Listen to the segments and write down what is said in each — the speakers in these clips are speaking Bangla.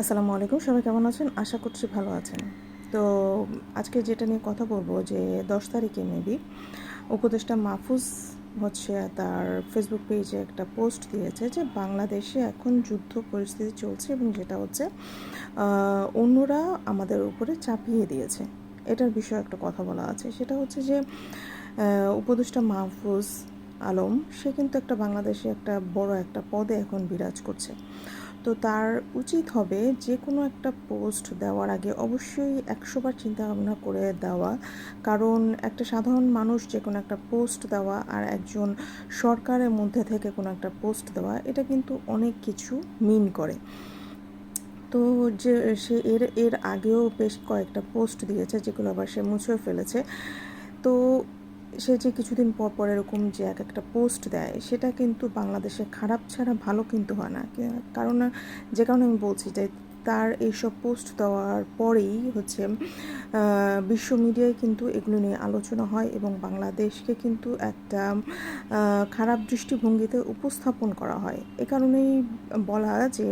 আসসালামু আলাইকুম, সবাই কেমন আছেন? আশা করছি ভালো আছেন। তো আজকে যেটা নিয়ে কথা বলবো যে 10 তারিখে মেবি উপদেষ্টা মাহফুজ তার ফেসবুক পেজে একটা পোস্ট দিয়েছে যে বাংলাদেশে এখন যুদ্ধ পরিস্থিতি চলছে এবং যেটা অন্যরা আমাদের উপরে চাপিয়ে দিয়েছে। এটার বিষয়ে একটা কথা বলা আছে, সেটা হচ্ছে যে উপদেষ্টা মাহফুজ আলম সে কিন্তু একটা বাংলাদেশে একটা বড় একটা পদে এখন বিরাজ করছে। তো তার উচিত হবে যে কোনো একটা পোস্ট দেওয়ার আগে অবশ্যই 100বার চিন্তা ভাবনা করে দেওয়া। কারণ একটা সাধারণ মানুষ যে কোনো একটা পোস্ট দেওয়া আর একজন সরকারের মধ্যে থেকে কোনো একটা পোস্ট দেওয়া, এটা কিন্তু অনেক কিছু মিন করে। তো যে সে এর এর আগেও বেশ কয়েকটা পোস্ট দিয়েছে, যেগুলো আবার সে মুছেও ফেলেছে। তো সে যে কিছুদিন পর পর এরকম যে এক একটা পোস্ট দেয়, সেটা কিন্তু বাংলাদেশে খারাপ ছাড়া ভালো কিন্তু হয় না। কারণ যে কারণে আমি বলছি যে তার এইসব পোস্ট দেওয়ার পরেই বিশ্ব মিডিয়ায় কিন্তু এগুলো নিয়ে আলোচনা হয় এবং বাংলাদেশকে কিন্তু একটা খারাপ দৃষ্টিভঙ্গিতে উপস্থাপন করা হয়। এ কারণেই বলা যে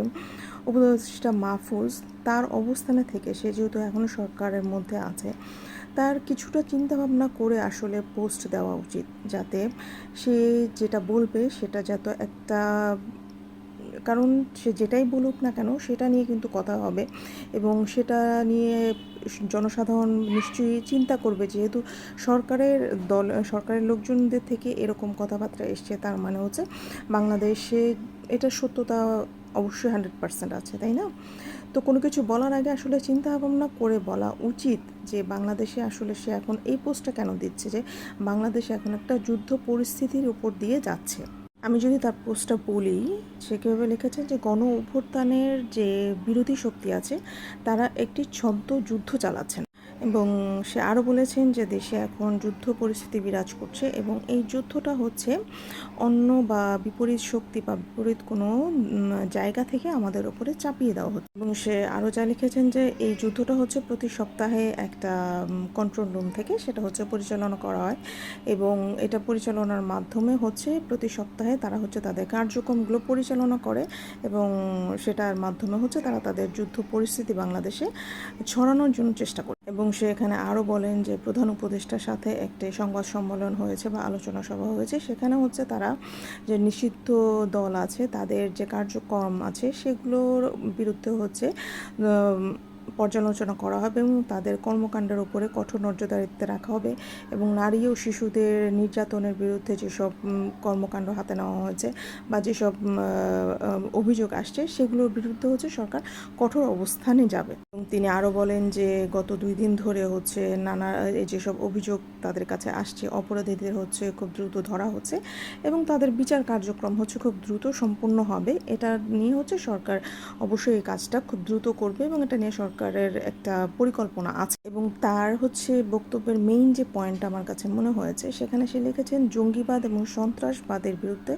উপদেষ্টা মাহফুজ তার অবস্থানে থেকে, সে যেহেতু এখনও সরকারের মধ্যে আছে, তার কিছুটা চিন্তাভাবনা করে আসলে পোস্ট দেওয়া উচিত, যাতে সে যেটা বলবে সেটা যাতে একটা, কারণ সে যেটাই বলুক না কেন সেটা নিয়ে কিন্তু কথা হবে এবং সেটা নিয়ে জনসাধারণ নিশ্চয়ই চিন্তা করবে। যেহেতু সরকারের লোকজনদের থেকে এরকম কথাবার্তা এসছে, তার মানে বাংলাদেশে এটার সত্যতা অবশ্যই 100% আছে, তাই না? তো কোনো কিছু বলার আগে আসলে চিন্তা ভাবনা করে বলা উচিত যে বাংলাদেশে আসলে সে এখন এই পোস্টটা কেন দিচ্ছে, যে বাংলাদেশে এখন একটা যুদ্ধ পরিস্থিতির উপর দিয়ে যাচ্ছে। আমি যদি তার পোস্টটা বলি, সে কীভাবে লিখেছে যে গণ অভ্যুত্থানের যে বিরোধী শক্তি আছে তারা একটি ছদ্ম যুদ্ধ চালাচ্ছেন এবং সে আরও বলেছেন যে দেশে এখন যুদ্ধ পরিস্থিতি বিরাজ করছে এবং এই যুদ্ধটা অন্য বা বিপরীত শক্তি বা বিপরীত কোনো জায়গা থেকে আমাদের ওপরে চাপিয়ে দেওয়া হচ্ছে। এবং সে আরও যা লিখেছেন যে এই যুদ্ধটা প্রতি সপ্তাহে একটা কন্ট্রোল রুম থেকে সেটা পরিচালনা করা হয় এবং এটা পরিচালনার মাধ্যমে প্রতি সপ্তাহে তারা তাদের কার্যক্রমগুলো পরিচালনা করে এবং সেটার মাধ্যমে তারা তাদের যুদ্ধ পরিস্থিতি বাংলাদেশে ছড়ানোর জন্য চেষ্টা করে। এবং সে এখানে আরও বলেন যে প্রধান উপদেষ্টার সাথে একটি সংবাদ সম্মেলন হয়েছে বা আলোচনা সভা হয়েছে, সেখানে তারা যে নিষিদ্ধ দল আছে তাদের যে কার্যক্রম আছে সেগুলোর বিরুদ্ধে পর্যালোচনা করা হবে এবং তাদের কর্মকাণ্ডের উপরে কঠোর নজরদারিতে রাখা হবে এবং নারী ও শিশুদের নির্যাতনের বিরুদ্ধে যেসব কর্মকাণ্ড হাতে নেওয়া হয়েছে বা যেসব অভিযোগ আসছে সেগুলোর বিরুদ্ধে সরকার কঠোর অবস্থানে যাবে। এবং তিনি আরও বলেন যে গত 2 দিন ধরে নানা যেসব অভিযোগ তাদের কাছে আসছে, অপরাধীদের খুব দ্রুত ধরা হচ্ছে এবং তাদের বিচার কার্যক্রম খুব দ্রুত সম্পূর্ণ হবে। এটা নিয়ে সরকার অবশ্যই এই কাজটা খুব দ্রুত করবে এবং এটা নিয়ে সরকারের একটা পরিকল্পনা আছে। এবং তার বক্তব্যের মেইন যে পয়েন্টটা আমার কাছে মনে হয়েছে, সেখানে সে লিখেছেন জঙ্গিবাদ এবং সন্ত্রাসবাদের বিরুদ্ধে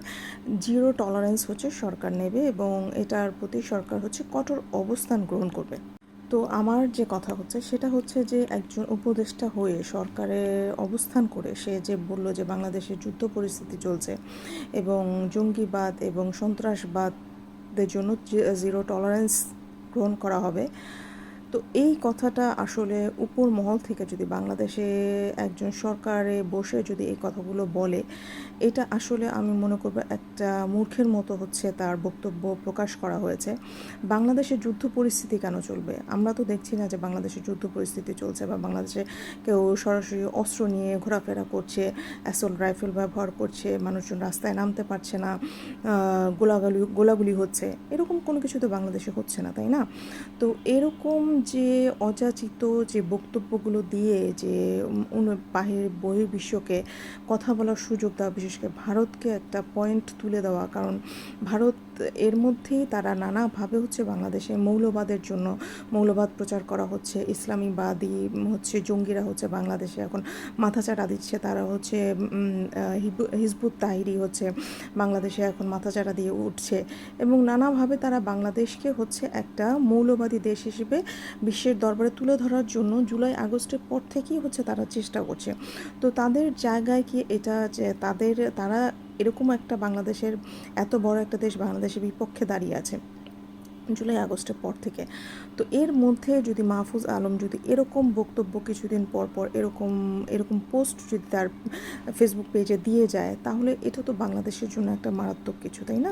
জিরো টলারেন্স সরকার নেবে এবং এটার প্রতি সরকার কঠোর অবস্থান গ্রহণ করবে। তো আমার যে কথা সেটা যে একজন উপদেষ্টা হয়ে সরকারে অবস্থান করে সে যে বলল যে বাংলাদেশে যুদ্ধ পরিস্থিতি চলছে এবং জঙ্গিবাদ এবং সন্ত্রাসবাদের জন্য জিরো টলারেন্স গ্রহণ করা হবে। তো এই কথাটা আসলে উপর মহল থেকে যদি বাংলাদেশে একজন সরকারে বসে যদি এই কথাগুলো বলে, এটা আসলে আমি মনে করব একটা মূর্খের মতো তার বক্তব্য প্রকাশ করা হয়েছে। বাংলাদেশে যুদ্ধ পরিস্থিতি কেন চলবে? আমরা তো দেখছি না যে বাংলাদেশে যুদ্ধ পরিস্থিতি চলছে বা বাংলাদেশে কেউ সরাসরি অস্ত্র নিয়ে ঘোরাফেরা করছে, অ্যাসল্ট রাইফেল ব্যবহার করছে, মানুষজন রাস্তায় নামতে পারছে না, গোলাগুলি হচ্ছে, এরকম কোনো কিছু তো বাংলাদেশে হচ্ছে না, তাই না? তো এরকম যে অযাচিত যে বক্তব্যগুলো দিয়ে যে বহির্বিশ্বকে কথা বলার সুযোগ দেওয়া, বিশেষ করে ভারতকে একটা পয়েন্ট তুলে দেওয়া, কারণ ভারত এর মধ্যেই তারা নানাভাবে বাংলাদেশে মৌলবাদ প্রচার করা হচ্ছে, ইসলামীবাদী জঙ্গিরা বাংলাদেশে এখন মাথাচাড়া দিচ্ছে, তারা হিজবুত তাহরির বাংলাদেশে এখন মাথাচাড়া দিয়ে উঠছে এবং নানাভাবে তারা বাংলাদেশকে একটা মৌলবাদী দেশ হিসেবে বিশ্বের দরবারে তুলে ধরার জন্য জুলাই আগস্টের পর থেকেই তারা চেষ্টা করছে। তো তাদের জায়গায় কি এটা যে তারা এরকম একটা বাংলাদেশের, এত বড় একটা দেশ বাংলাদেশের বিপক্ষে দাঁড়িয়ে আছে, জুলাই আগস্টের পর থেকে। তো এর মধ্যে যদি মাহফুজ আলম যদি এরকম বক্তব্য কিছুদিন পর পর এরকম পোস্ট যদি তার ফেসবুক পেজে দিয়ে যায়, তাহলে এটা তো বাংলাদেশের জন্য একটা মারাত্মক কিছু, তাই না?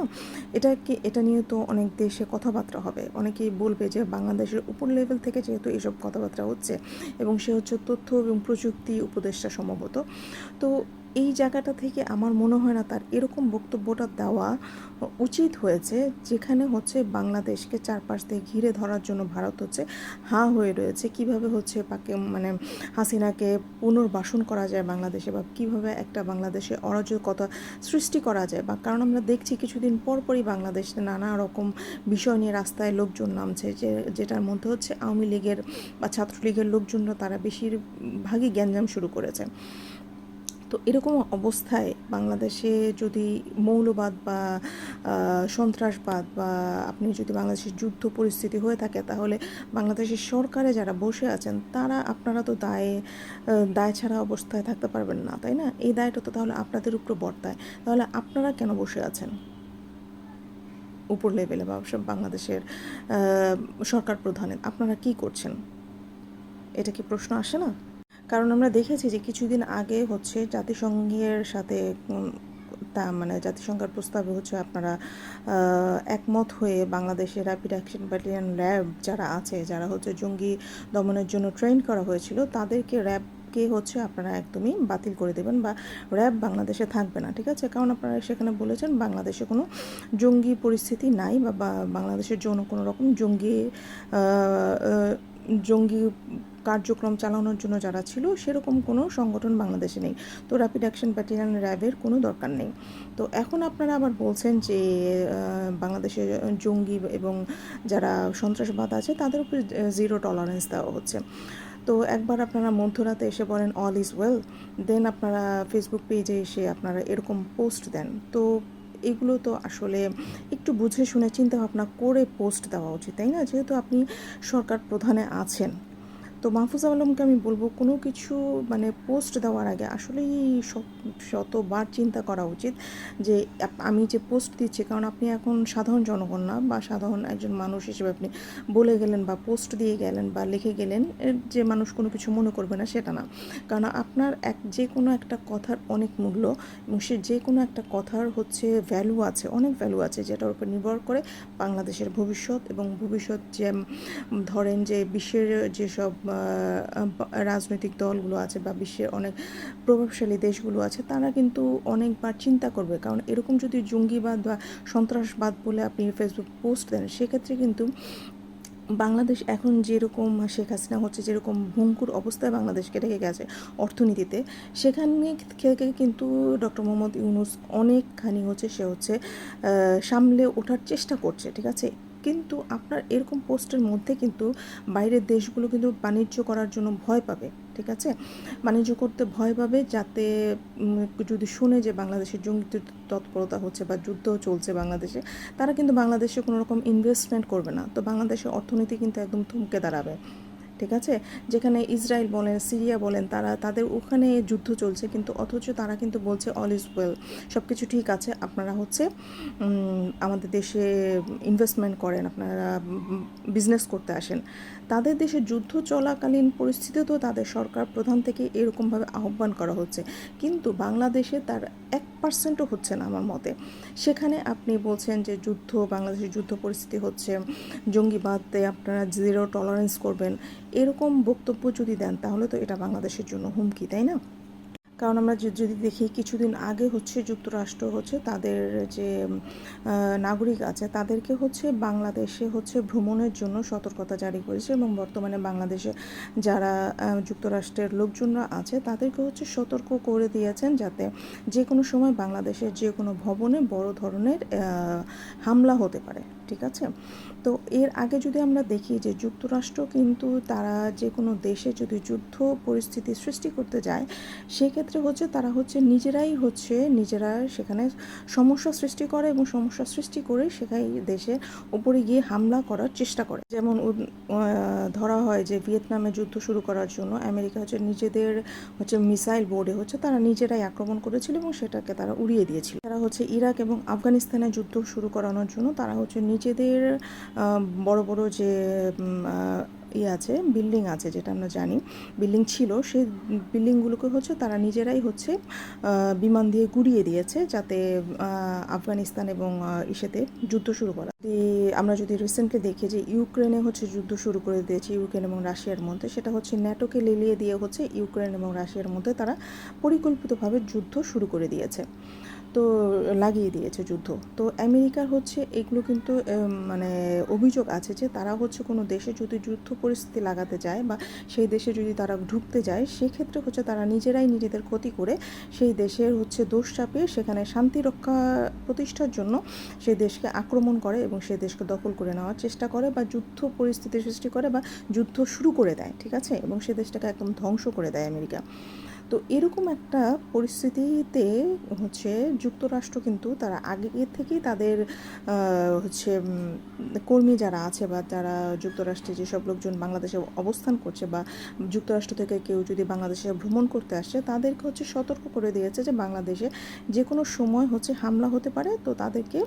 এটা নিয়ে তো অনেক দেশে কথাবার্তা হবে, অনেকেই বলবে যে বাংলাদেশের উপর লেভেল থেকে যেহেতু এসব কথাবার্তা হচ্ছে, এবং সে হচ্ছে তথ্য এবং প্রযুক্তি উপদেষ্টা সম্ভবত। তো এই জায়গাটা থেকে আমার মনে হয় না তার এরকম বক্তব্যটা দেওয়া উচিত হয়েছে, যেখানে হচ্ছে বাংলাদেশকে চারপাশ দিয়ে ঘিরে ধরার জন্য ভারত হচ্ছে হাঁ হয়ে রয়েছে। কিভাবে হচ্ছে মানে হাসিনাকে পুনর্বাসন করা যায় বাংলাদেশে, বা কিভাবে একটা বাংলাদেশে অরাজকতা সৃষ্টি করা যায়, বা কারণ আমরা দেখছি কিছুদিন পরই বাংলাদেশে নানা রকম বিষয় নিয়ে রাস্তায় লোকজন নামছে, যেটার মধ্যে হচ্ছে আওয়ামী লীগের বা ছাত্রলীগের লোকজনরা তারা বেশিরভাগই গ্যাঞ্জাম শুরু করেছে। তো এরকম অবস্থায় বাংলাদেশে যদি মৌলবাদ বা সন্ত্রাসবাদ বা আপনি যদি বাংলাদেশের যুদ্ধ পরিস্থিতি হয়ে থাকে, তাহলে বাংলাদেশের সরকারে যারা বসে আছেন আপনারা তো দায় ছাড়া অবস্থায় থাকতে পারবেন না, তাই না? এই দায়টা তো তাহলে আপনাদের উপর বর্তায়। তাহলে আপনারা কেন বসে আছেন উপর লেভেলে বা বাংলাদেশের সরকার প্রধানের? আপনারা কি করছেন? এটা কি প্রশ্ন আসে না? কারণ আমরা দেখেছি যে কিছুদিন আগে হচ্ছে জাতিসংঘের সাথে মানে জাতিসংঘের প্রস্তাবে হচ্ছে আপনারা একমত হয়ে বাংলাদেশের র্যাপিড অ্যাকশন ব্যাটালিয়ন র্যাব যারা আছে, যারা হচ্ছে জঙ্গি দমনের জন্য ট্রেন করা হয়েছিল, তাদেরকে র্যাবকে হচ্ছে আপনারা একদমই বাতিল করে দেবেন, বা র্যাব বাংলাদেশে থাকবে না, ঠিক আছে? কারণ আপনারা সেখানে বলেছেন বাংলাদেশে কোনো জঙ্গি পরিস্থিতি নাই, বা বাংলাদেশের জন্য কোনো রকম জঙ্গি কার্যক্রম চালানোর জন্য যারা ছিল সেরকম কোনো সংগঠন বাংলাদেশে নেই। তো র্যাপিড অ্যাকশন ব্যাটালিয়ন র্যাবের কোনো দরকার নেই। তো এখন আপনারা আবার বলছেন যে বাংলাদেশে জঙ্গি এবং যারা সন্ত্রাসবাদ আছে তাদের উপর জিরো টলারেন্স দেওয়া হচ্ছে। তো একবার আপনারা মধ্যরাতে এসে বলেন অল ইজ ওয়েল, দেন আপনারা ফেসবুক পেজে এসে আপনারা এরকম পোস্ট দেন। তো এগুলো তো আসলে একটু বুঝে শুনে চিন্তা ভাবনা করে পোস্ট দেওয়া উচিত, তাই না? যেহেতু আপনি সরকার প্রধানে আছেন, তো মাহফুজ আলমকে আমি বলবো কোনো কিছু মানে পোস্ট দেওয়ার আগে আসলেই শতবার চিন্তা করা উচিত যে আমি যে পোস্ট দিচ্ছি, কারণ আপনি এখন সাধারণ জনগণ না, বা সাধারণ একজন মানুষ হিসেবে আপনি বলে গেলেন বা পোস্ট দিয়ে গেলেন বা লিখে গেলেন যে মানুষ কোনো কিছু মনে করবে না, সেটা না। কারণ আপনার যে কোনো একটা কথার অনেক মূল্য, এবং সে যে কোনো একটা কথার হচ্ছে ভ্যালু আছে, অনেক ভ্যালু আছে, যেটার উপর নির্ভর করে বাংলাদেশের ভবিষ্যৎ, এবং ভবিষ্যৎ যে ধরেন যে বিশ্বের যেসব রাজনৈতিক দলগুলো আছে বা বিশ্বের অনেক প্রভাবশালী দেশগুলো আছে, তারা কিন্তু অনেকবার চিন্তা করবে। কারণ এরকম যদি জঙ্গিবাদ বা সন্ত্রাসবাদ বলে আপনি ফেসবুক পোস্ট দেন, সেক্ষেত্রে কিন্তু বাংলাদেশ এখন যেরকম শেখ হাসিনা হচ্ছে যেরকম ভঙ্গুর অবস্থায় বাংলাদেশকে রেখে গেছে অর্থনীতিতে, সেখানে থেকে কিন্তু ডক্টর মোহাম্মদ ইউনূস অনেকখানি হচ্ছে সে হচ্ছে সামলে ওঠার চেষ্টা করছে, ঠিক আছে? কিন্তু আপনার এরকম পোস্টের মধ্যে কিন্তু বাইরের দেশগুলো কিন্তু বাণিজ্য করার জন্য ভয় পাবে, ঠিক আছে? বাণিজ্য করতে ভয় পাবে, যাতে যদি শুনে যে বাংলাদেশের জঙ্গি তৎপরতা হচ্ছে বা যুদ্ধ চলছে বাংলাদেশে, তারা কিন্তু বাংলাদেশে কোনো রকম ইনভেস্টমেন্ট করবে না। তো বাংলাদেশের অর্থনীতি কিন্তু একদম থমকে দাঁড়াবে, ঠিক আছে? যেখানে ইসরায়েল বলেন, সিরিয়া বলেন, তাদের ওখানে যুদ্ধ চলছে, কিন্তু অথচ তারা কিন্তু বলছে অল ইজ ওয়েল, সব কিছু ঠিক আছে, আপনারা হচ্ছে আমাদের দেশে ইনভেস্টমেন্ট করেন, আপনারা বিজনেস করতে আসেন। তাদের দেশে যুদ্ধ চলাকালীন পরিস্থিতিতেও তাদের সরকার প্রধান থেকে এরকমভাবে আহ্বান করা হচ্ছে, কিন্তু বাংলাদেশে তার 1% হচ্ছে না আমার মতে। সেখানে আপনি বলছেন যে বাংলাদেশের যুদ্ধ পরিস্থিতি হচ্ছে, জঙ্গিবাদে আপনারা জিরো টলারেন্স করবেন, এরকম বক্তব্য যদি দেন, তাহলে তো এটা বাংলাদেশের জন্য হুমকি, তাই না? কারণ আমরা যদি দেখি কিছুদিন আগে হচ্ছে যুক্তরাষ্ট্র হচ্ছে তাদের যে নাগরিক আছে তাদেরকে হচ্ছে বাংলাদেশে হচ্ছে ভ্রমণের জন্য সতর্কতা জারি করেছে, এবং বর্তমানে বাংলাদেশে যারা যুক্তরাষ্ট্রের লোকজনরা আছে তাদেরকে হচ্ছে সতর্ক করে দিয়েছেন, যাতে যে কোনো সময় বাংলাদেশের যে কোনো ভবনে বড় ধরনের হামলা হতে পারে, ঠিক আছে? তো এর আগে যদি আমরা দেখি যে যুক্তরাষ্ট্র কিন্তু তারা যে কোনো দেশে যদি যুদ্ধ পরিস্থিতি সৃষ্টি করতে যায়, সেক্ষেত্রে হচ্ছে তারা হচ্ছে নিজেরা সেখানে সমস্যা সৃষ্টি করে, এবং সমস্যা সৃষ্টি করে সেখানে দেশের উপরে গিয়ে হামলা করার চেষ্টা করে। যেমন ধরা হয় যে ভিয়েতনামে যুদ্ধ শুরু করার জন্য আমেরিকা হচ্ছে নিজেদের হচ্ছে মিসাইল বোর্ডে হচ্ছে তারা নিজেরাই আক্রমণ করেছিল, এবং সেটাকে তারা উড়িয়ে দিয়েছিল। তারা হচ্ছে ইরাক এবং আফগানিস্তানে যুদ্ধ শুরু করানোর জন্য তারা হচ্ছে নিজেদের বড় বড় যে আছে বিল্ডিং আছে, যেটা আমরা জানি বিল্ডিং ছিল, সেই বিল্ডিংগুলোকে হচ্ছে তারা নিজেরাই হচ্ছে বিমান দিয়ে গুড়িয়ে দিয়েছে, যাতে আফগানিস্তান এবং ইসেতে যুদ্ধ শুরু করা। আমরা যদি রিসেন্টলি দেখি যে ইউক্রেনে হচ্ছে যুদ্ধ শুরু করে দিয়েছে ইউক্রেন এবং রাশিয়ার মধ্যে, সেটা হচ্ছে ন্যাটোকে লেলিয়ে দিয়ে হচ্ছে ইউক্রেন এবং রাশিয়ার মধ্যে তারা পরিকল্পিতভাবে যুদ্ধ শুরু করে দিয়েছে, তো লাগিয়ে দিয়েছে যুদ্ধ। তো আমেরিকার হচ্ছে এগুলো কিন্তু মানে অভিযোগ আছে যে তারা হচ্ছে কোনো দেশে যদি যুদ্ধ পরিস্থিতি লাগাতে যায় বা সেই দেশে যদি তারা ঢুকতে যায়, সেক্ষেত্রে হচ্ছে তারা নিজেরাই নিজেদের ক্ষতি করে সেই দেশের হচ্ছে দোষ চাপিয়ে সেখানে শান্তি রক্ষা প্রতিষ্ঠার জন্য সেই দেশকে আক্রমণ করে এবং সেই দেশকে দখল করে নেওয়ার চেষ্টা করে বা যুদ্ধ পরিস্থিতি সৃষ্টি করে বা যুদ্ধ শুরু করে দেয়, ঠিক আছে, এবং সে দেশটাকে একদম ধ্বংস করে দেয় আমেরিকা। তো এরকম একটা পরিস্থিতিতে হচ্ছে যুক্তরাষ্ট্র কিন্তু তারা আগে থেকেই তাদের হচ্ছে কর্মী যারা আছে বা যারা যুক্তরাষ্ট্রে যেসব লোকজন বাংলাদেশে অবস্থান করছে বা যুক্তরাষ্ট্র থেকে কেউ যদি বাংলাদেশে ভ্রমণ করতে আসছে, তাদেরকে হচ্ছে সতর্ক করে দিয়েছে যে বাংলাদেশে যে কোনো সময় হচ্ছে হামলা হতে পারে, তো তাদেরকে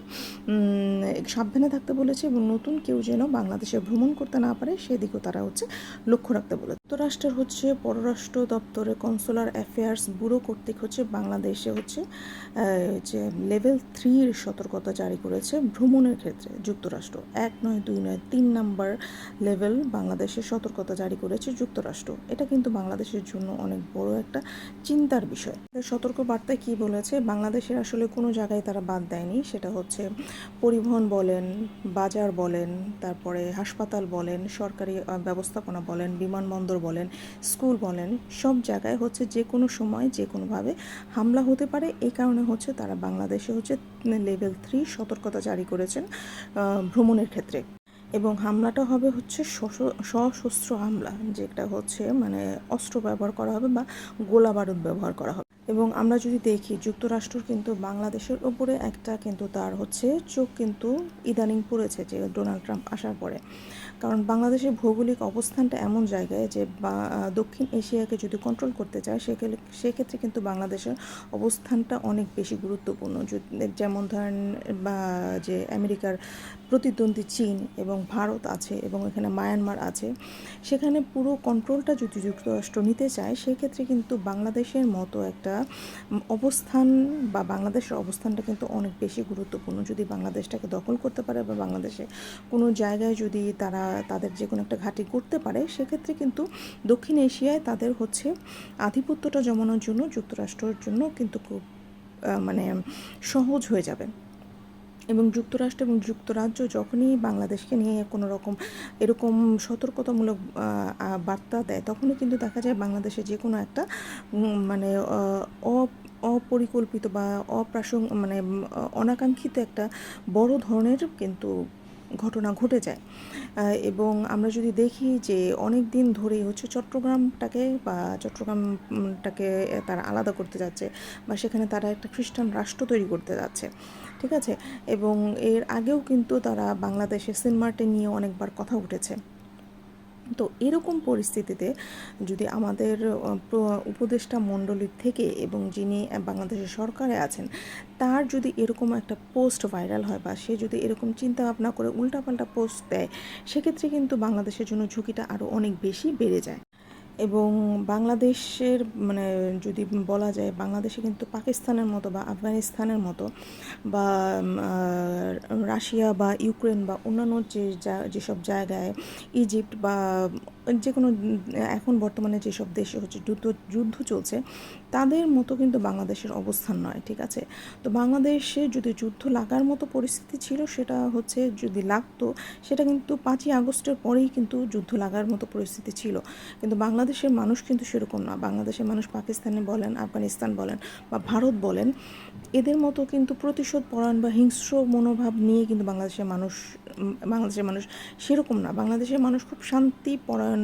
সাবধানে থাকতে বলেছে এবং নতুন কেউ যেন বাংলাদেশে ভ্রমণ করতে না পারে সেদিকেও তারা হচ্ছে লক্ষ্য রাখতে বলেছে। যুক্তরাষ্ট্রের হচ্ছে পররাষ্ট্র দপ্তরের কনসুলার অ্যাফেয়ার্স ব্যুরো কর্তৃক হচ্ছে বাংলাদেশে হচ্ছে যে লেভেল 3 সতর্কতা জারি করেছে ভ্রমণের ক্ষেত্রে। যুক্তরাষ্ট্র 1 নয় 2 নয় 3 নাম্বার লেভেল বাংলাদেশে সতর্কতা জারি করেছে যুক্তরাষ্ট্র। এটা কিন্তু বাংলাদেশের জন্য অনেক বড় একটা চিন্তার বিষয়। সতর্ক বার্তায় কী বলেছে, বাংলাদেশের আসলে কোনো জায়গায় তারা বাদ দেয়নি, সেটা হচ্ছে পরিবহন বলেন, বাজার বলেন, তারপরে হাসপাতাল বলেন, সরকারি ব্যবস্থাপনা বলেন, বিমানবন্দর বলেন, স্কুল বলেন, সব জায়গায় হচ্ছে যে কোনো সময় যে কোনোভাবে হামলা হতে পারে। এই কারণে হচ্ছে তারা বাংলাদেশে হচ্ছে লেভেল 3 সতর্কতা জারি করেছেন ভ্রমণের ক্ষেত্রে। এবং হামলাটা হবে হচ্ছে সশস্ত্র হামলা, যেটা হচ্ছে মানে অস্ত্র ব্যবহার করা হবে বা গোলা বারুদ ব্যবহার করা হবে। এবং আমরা যদি দেখি যুক্তরাষ্ট্র কিন্তু বাংলাদেশের ওপরে একটা কিন্তু তার হচ্ছে চোখ কিন্তু ইদানিং পড়েছে যে ডোনাল্ড ট্রাম্প আসার পরে, কারণ বাংলাদেশের ভৌগোলিক অবস্থানটা এমন জায়গায় যে দক্ষিণ এশিয়াকে যদি কন্ট্রোল করতে চায় সেক্ষেত্রে কিন্তু বাংলাদেশের অবস্থানটা অনেক বেশি গুরুত্বপূর্ণ। যেমন ধরেন বা যে আমেরিকার প্রতিদ্বন্দ্বী চীন এবং ভারত আছে এবং এখানে মায়ানমার আছে, সেখানে পুরো কন্ট্রোলটা যদি যুক্তরাষ্ট্র নিতে চায় সেক্ষেত্রে কিন্তু বাংলাদেশের মতো একটা অবস্থান বা বাংলাদেশের অবস্থানটা কিন্তু অনেক বেশি গুরুত্বপূর্ণ। যদি বাংলাদেশটাকে দখল করতে পারে বা বাংলাদেশে কোনো জায়গায় যদি তারা তাদের যে কোনো একটা ঘাঁটি করতে পারে, সেক্ষেত্রে কিন্তু দক্ষিণ এশিয়ায় তাদের হচ্ছে আধিপত্যটা জমানোর জন্য যুক্তরাষ্ট্রের জন্য কিন্তু খুব মানে সহজ হয়ে যাবে। এবং যুক্তরাষ্ট্র এবং যুক্তরাজ্য যখনই বাংলাদেশকে নিয়ে কোনো রকম এরকম সতর্কতামূলক বার্তা দেয়, তখনই কিন্তু দেখা যায় বাংলাদেশে যে কোনো একটা মানে অপরিকল্পিত বা মানে অনাকাঙ্ক্ষিত একটা বড় ধরনের কিন্তু ঘটনা ঘটে যায়। এবং আমরা যদি দেখি যে অনেক দিন ধরেই হচ্ছে চট্টগ্রামটাকে তারা আলাদা করতে যাচ্ছে বা সেখানে তারা একটা খ্রিস্টান রাষ্ট্র তৈরি করতে যাচ্ছে, ঠিক আছে। এবং এর আগেও কিন্তু তারা বাংলাদেশে সেন্ট মার্টিন নিয়ে অনেকবার কথা উঠেছে। তো এরকম পরিস্থিতিতে যদি আমাদের উপদেষ্টা মণ্ডলীর থেকে এবং যিনি বাংলাদেশের সরকারে আছেন তার যদি এরকম একটা পোস্ট ভাইরাল হয় বা সে যদি এরকম চিন্তা ভাবনা করে উল্টাপাল্টা পোস্ট দেয়, সেক্ষেত্রে কিন্তু বাংলাদেশের জন্য ঝুঁকিটা আরও অনেক বেশি বেড়ে যায়। এবং বাংলাদেশের মানে যদি বলা যায়, বাংলাদেশে কিন্তু পাকিস্তানের মতো বা আফগানিস্তানের মতো বা রাশিয়া বা ইউক্রেন বা অন্যান্য যেসব জায়গায় ইজিপ্ট বা যে কোনো এখন বর্তমানে যেসব দেশে হচ্ছে যুদ্ধ চলছে, তাদের মতো কিন্তু বাংলাদেশের অবস্থান নয়, ঠিক আছে। তো বাংলাদেশে যদি যুদ্ধ লাগার মতো পরিস্থিতি ছিল, সেটা হচ্ছে যদি লাগতো সেটা কিন্তু 5ই আগস্টের পরেই কিন্তু যুদ্ধ লাগার মতো পরিস্থিতি ছিল। কিন্তু বাংলাদেশের মানুষ কিন্তু সেরকম না। বাংলাদেশের মানুষ পাকিস্তানে বলেন, আফগানিস্তান বলেন বা ভারত বলেন, এদের মতো কিন্তু প্রতিশোধ পরায়ণ বা হিংস্র মনোভাব নিয়ে কিন্তু বাংলাদেশের মানুষ সেরকম না। বাংলাদেশের মানুষ খুব শান্তি পরায়ণ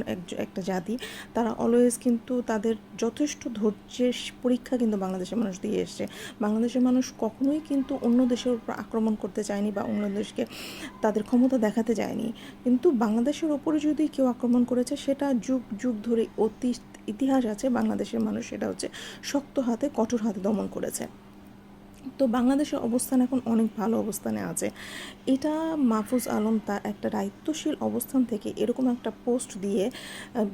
একটা জাতি। তারা অলওয়েজ কিন্তু তাদের যথেষ্ট ধৈর্যের পরীক্ষা কিন্তু বাংলাদেশের মানুষ দিয়ে এসছে। বাংলাদেশের মানুষ কখনোই কিন্তু অন্য দেশের উপর আক্রমণ করতে চায়নি বা অন্য দেশকে তাদের ক্ষমতা দেখাতে যায়নি। কিন্তু বাংলাদেশের ওপরে যদি কেউ আক্রমণ করেছে, সেটা যুগ যুগ ধরে ইতিহাস আছে বাংলাদেশের মানুষ সেটা হচ্ছে শক্ত হাতে কঠোর হাতে দমন করেছে। তো বাংলাদেশের অবস্থান এখন অনেক ভালো অবস্থানে আছে। এটা মাহফুজ আলম তার একটা দায়িত্বশীল অবস্থান থেকে এরকম একটা পোস্ট দিয়ে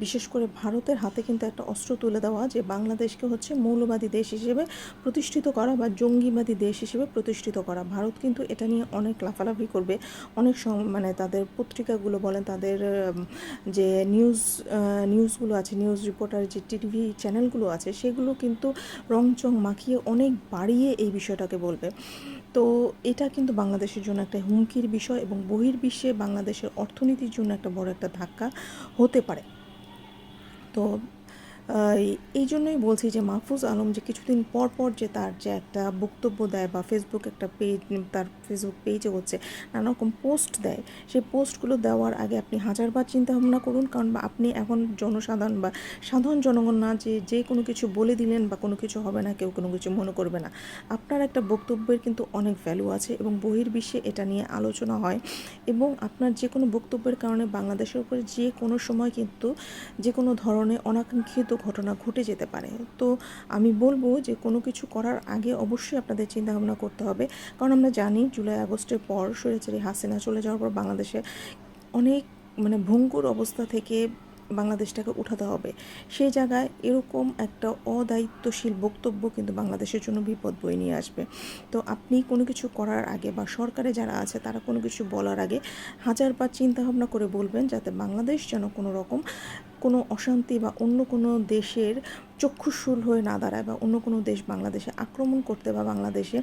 বিশেষ করে ভারতের হাতে কিন্তু একটা অস্ত্র তুলে দেওয়া, যে বাংলাদেশকে হচ্ছে মৌলবাদী দেশ হিসেবে প্রতিষ্ঠিত করা বা জঙ্গিবাদী দেশ হিসেবে প্রতিষ্ঠিত করা। ভারত কিন্তু এটা নিয়ে অনেক লাফালাফি করবে, অনেক মানে তাদের পত্রিকাগুলো বলেন, তাদের যে নিউজগুলো আছে, নিউজ রিপোর্টার যে টিভি চ্যানেলগুলো আছে, সেগুলো কিন্তু রংচং মাখিয়ে অনেক বাড়িয়ে এই বিষয়টাকে বলবে। তো এটা কিন্তু বাংলাদেশের জন্য একটা হুমকির বিষয় এবং বহির্বিশ্বে বাংলাদেশের অর্থনীতির জন্য একটা বড় একটা ধাক্কা হতে পারে। তো এই জন্যই বলছি যে মাহফুজ আলম যে কিছুদিন পর পর যে তার যে একটা বক্তব্য দেয় বা ফেসবুক একটা পেজ, তার ফেসবুক পেজে হচ্ছে নানা রকম পোস্ট দেয়, সেই পোস্টগুলো দেওয়ার আগে আপনি হাজারবার চিন্তা ভাবনা করুন। কারণ বা আপনি এখন জনসাধারণ বা সাধারণ জনগণ না, যে কোনো কিছু বলে দিলেন বা কোনো কিছু হবে না, কেউ কোনো কিছু মনে করবে না। আপনার একটা বক্তব্যের কিন্তু অনেক ভ্যালু আছে এবং বহির্বিশ্বে এটা নিয়ে আলোচনা হয়, এবং আপনার যে কোনো বক্তব্যের কারণে বাংলাদেশের উপরে যে কোনো সময় কিন্তু যে কোনো ধরনের অনাকাঙ্ক্ষিত ঘটনা ঘটে যেতে পারে। তো আমি বলবো যে কোনো কিছু করার আগে অবশ্যই আপনাদের চিন্তাভাবনা করতে হবে। কারণ আমরা জানি জুলাই আগস্টের পর স্বৈরাচারী হাসিনা চলে যাওয়ার পর বাংলাদেশে অনেক মানে ভঙ্গুর অবস্থা থেকে বাংলাদেশটাকে উঠাতে হবে। সেই জায়গায় এরকম একটা অদায়িত্বশীল বক্তব্য কিন্তু বাংলাদেশের জন্য বিপদ বয়ে নিয়ে আসবে। তো আপনি কোনো কিছু করার আগে বা সরকারে যারা আছে তারা কোনো কিছু বলার আগে হাজারবার চিন্তাভাবনা করে বলবেন, যাতে বাংলাদেশ যেন কোনো রকম কোনো অশান্তি বা অন্য কোনো দেশের চক্ষুশূল হয়ে না দাঁড়ায়, বা অন্য কোনো দেশ বাংলাদেশে আক্রমণ করতে বা বাংলাদেশে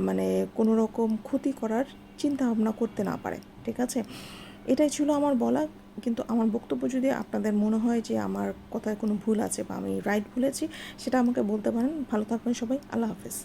মানে কোনো রকম ক্ষতি করার চিন্তা ভাবনা করতে না পারে। ঠিক আছে, এটাই ছিল আমার বলা। কিন্তু আমার বক্তব্য যদি আপনাদের মনে হয় যে আমার কথায় কোনো ভুল আছে বা আমি রাইট ভুলেছি, সেটা আমাকে বলতে পারেন। ভালো থাকবেন সবাই, আল্লাহ হাফেজ।